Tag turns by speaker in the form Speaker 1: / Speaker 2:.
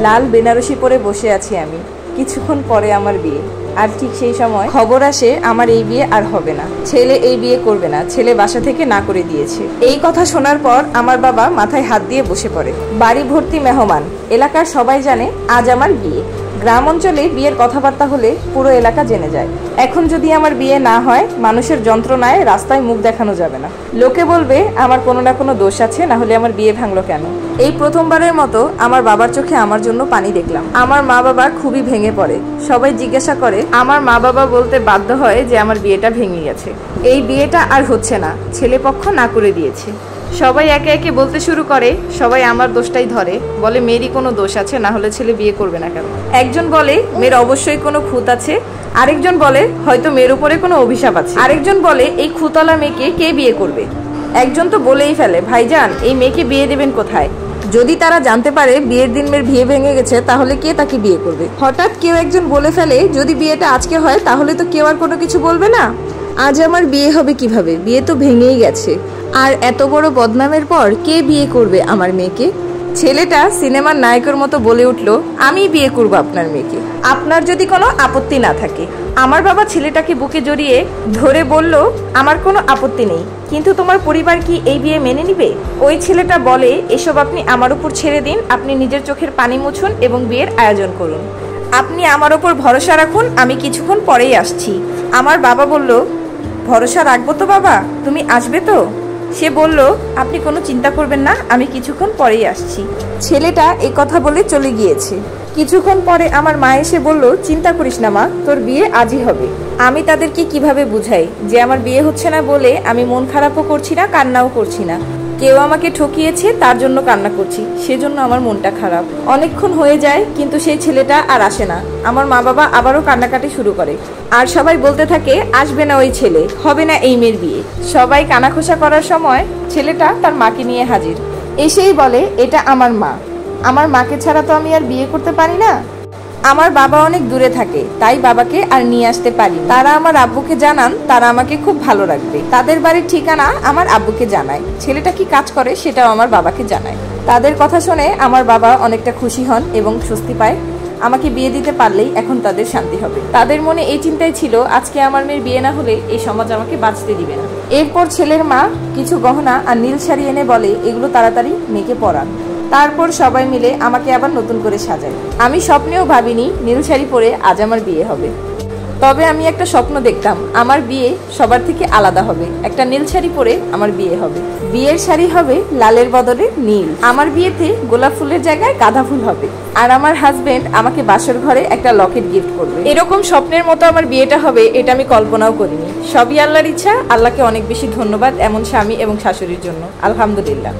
Speaker 1: লাল বেনারসি পরে বসে আছি আমি। কিছুক্ষণ পরে আমার বিয়ে, আর ঠিক সেই সময় খবর আসে আমার এই বিয়ে আর হবে না, ছেলে এই বিয়ে করবে না, ছেলে বাসা থেকে না করে দিয়েছে। এই কথা শোনার পর আমার বাবা মাথায় হাত দিয়ে বসে পড়ে। বাড়ি ভর্তি মেহমান, এলাকার সবাই জানে আজ আমার বিয়ে। গ্রাম অঞ্চলে বিয়ের কথাবার্তা হলে পুরো এলাকা জেনে যায়। এখন যদি আমার বিয়ে না হয়, মানুষের যন্ত্রণায় রাস্তায় মুখ দেখানো যাবে না। লোকে বলবে আমার কোনো না কোনো দোষ আছে, না হলে আমার বিয়ে ভাঙলো কেন। এই প্রথমবারের মতো আমার বাবার চোখে আমার জন্য পানি দেখলাম। আমার মা বাবা খুবই ভেঙে পড়ে। সবাই জিজ্ঞাসা করে, আমার মা বাবা বলতে বাধ্য হয় যে আমার বিয়েটা ভেঙে গেছে, এই বিয়েটা আর হচ্ছে না, ছেলে পক্ষ না করে দিয়েছে। সবাই একে একে বলতে শুরু করে, সবাই আমার দোষটাই ধরে, বলে মেয়েরই কোনো দোষ আছে, না হলে ছেলে বিয়ে করবে না কেন। একজন বলে মেয়ের অবশ্যই কোনো খুঁত আছে, আরেকজন বলে হয়তো মেয়ের উপরে কোনো অভিশাপ আছে, আরেকজন বলে এই খুঁতলা মেয়েকে কে বিয়ে করবে। একজন তো বলেই ফেলে, ভাইজান এই মেয়েকে বিয়ে দেবেন কোথায়? যদি তারা জানতে পারে বিয়ের দিন মেয়ের বিয়ে ভেঙে গেছে, তাহলে কে তাকে বিয়ে করবে। হঠাৎ কেউ একজন বলে ফেলে, যদি বিয়েটা আজকে হয় তাহলে তো কেউ আর কোনো কিছু বলবে না। আজ আমার বিয়ে হবে কিভাবে? বিয়ে তো ভেঙেই গেছে, আর এত বড় বদনামের পর কে বিয়ে করবে আমার মেয়েকে? ছেলেটা সিনেমার নায়কের মতো বলে উঠল, আমি বিয়ে করব আপনার মেয়েকে, আপনার যদি কোনো আপত্তি না থাকে। আমার বাবা ছেলেটাকে বুকে জড়িয়ে ধরে বলল, আমার কোনো আপত্তি নেই, কিন্তু তোমার পরিবার কি এই বিয়ে মেনে নিবে? ওই ছেলেটা বলে, এসব আপনি আমার উপর ছেড়ে দিন, আপনি নিজের চোখের পানি মুছুন এবং বিয়ের আয়োজন করুন। আপনি আমার ওপর ভরসা রাখুন, আমি কিছুক্ষণ পরেই আসছি। আমার বাবা বলল, ভরসা রাখবো তো বাবা, তুমি আসবে তো? সে বলল, আপনি কোনো চিন্তা করবেন না, আমি কিছুক্ষণ পরেই আসছি। ছেলেটা এই কথা বলে চলে গিয়েছে। কিছুক্ষণ পরে আমার মা এসে বলল, চিন্তা করিস না মা, তোর বিয়ে আজই হবে। আমি তাদেরকে কিভাবে বুঝাই যে আমার বিয়ে হচ্ছে না বলে আমি মন খারাপও করছি না, কান্নাও করছি না। কেউ আমাকে ঠকিয়েছে, তার জন্য কান্না করছি, সেজন্য আমার মনটা খারাপ। অনেকক্ষণ হয়ে যায়, কিন্তু সেই ছেলেটা আর আসে না। আমার মা বাবা আবারও কান্নাকাটি শুরু করে, আর সবাই বলতে থাকে, আসবে না ওই ছেলে, হবে না এই মেয়ের বিয়ে। সবাই কানাঘোষা করার সময় ছেলেটা তার মাকে নিয়ে হাজির। এসেই বলে, এটা আমার মা, আমার মাকে ছাড়া তো আমি আর বিয়ে করতে পারি না। আমার বাবা অনেক দূরে থাকে, তাই বাবাকে আর নিয়ে আসতে পারি। তারা আমার আব্বুকে জানান তারা আমাকে খুব ভালো রাখবে। তাদের বাড়ির ঠিকানা আমার আব্বুকে জানায়, ছেলেটা কি কাজ করে সেটাও আমার বাবাকে জানায়। তাদের কথা শুনে আমার বাবা অনেকটা খুশি হন এবং স্বস্তি পায়। আমাকে বিয়ে দিতে পারলেই এখন তাদের শান্তি হবে। তাদের মনে এই চিন্তাই ছিল, আজকে আমার মেয়ের বিয়ে না হলে এই সমাজ আমাকে বাঁচতে দিবে না। এরপর ছেলের মা কিছু গহনা আর নীল শাড়ি এনে বলে, এগুলো তাড়াতাড়ি মেয়েকে পরান। তারপর সবাই মিলে আমাকে আবার নতুন করে সাজায়। আমি স্বপ্নেও ভাবিনি নীল শাড়ি পরে আজ আমার বিয়ে হবে। তবে আমি একটা স্বপ্ন দেখতাম, আমার বিয়ে সবার থেকে আলাদা হবে, একটা নীল শাড়ি পরে আমার বিয়ে হবে। বিয়ের শাড়ি হবে লালের বদলে নীল। আমার বিয়েতে গোলাপ ফুলের জায়গায় গাঁদা ফুল হবে, আর আমার হাজবেন্ড আমাকে বাসর ঘরে একটা লকেট গিফট করবে। এরকম স্বপ্নের মতো আমার বিয়েটা হবে, এটা আমি কল্পনাও করিনি। সবই আল্লাহর ইচ্ছা। আল্লাহকে অনেক বেশি ধন্যবাদ এমন স্বামী এবং শাশুড়ির জন্য, আলহামদুলিল্লাহ।